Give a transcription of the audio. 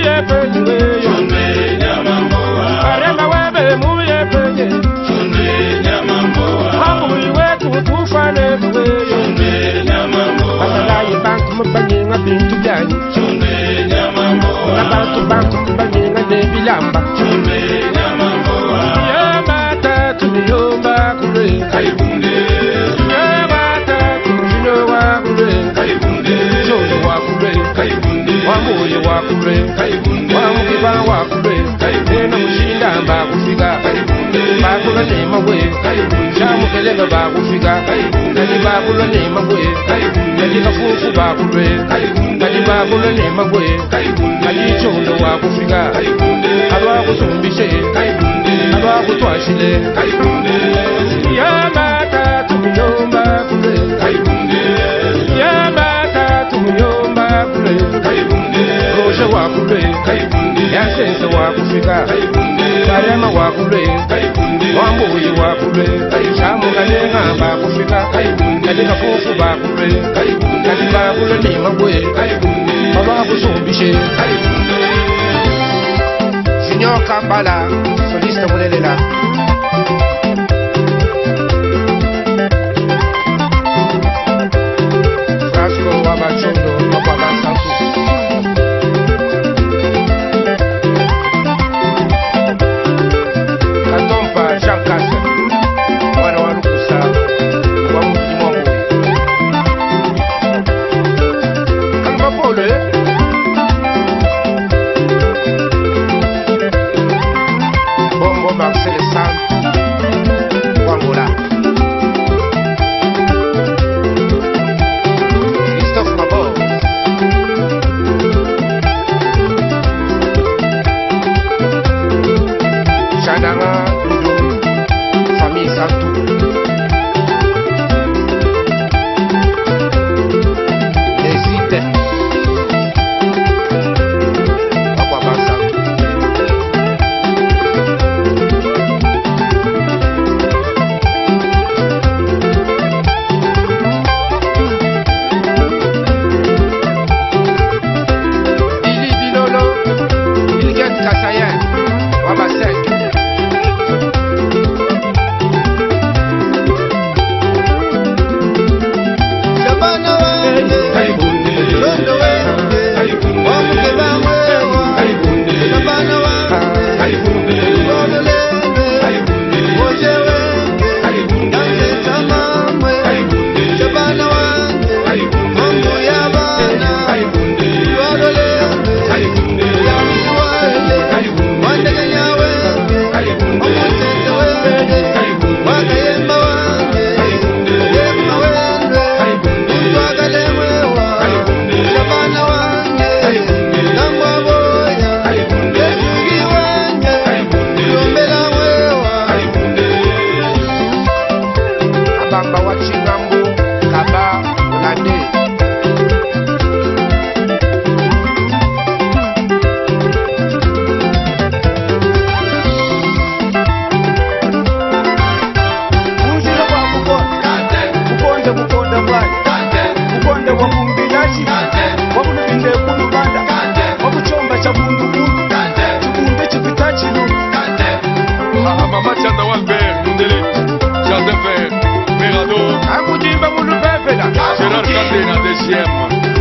muye penye chonde nyama mboa arema webe muye penye chonde nyama mboa hamu wetu tufane mwe chonde nyama mboa asalaye banku mbanye ngabintu byanyu chonde nyama mboa abantu banku mbanye ngade bilamba chonde nyama mboa yamba tatu yomba kule kaibunde yamba tatu wa kule kaibunde chonde wa kule kaibunde wamuye wa kule kaibunde wamukiba wa kule nena mushinda mba kufika bakula nema we shamu kelenga ba kufika nani bakula nema we nani kafufu bakulwe nani bakula nema we nani chondo wa kufika alwa kusumbishe alwa kutwashile yamba tatu nyomba kule yamba tatu nyomba kule roje wa kule yasense wa kufika Sayama wakule, wambuye wakule, shamu kalenga bakufika, katika fufu bakule, katika bakule ni mabwe, baba kusumbishe. Junior Kambala, soliste mulelela. Frasco wabachondo, wabasanku. Gérard Candena, deuxième.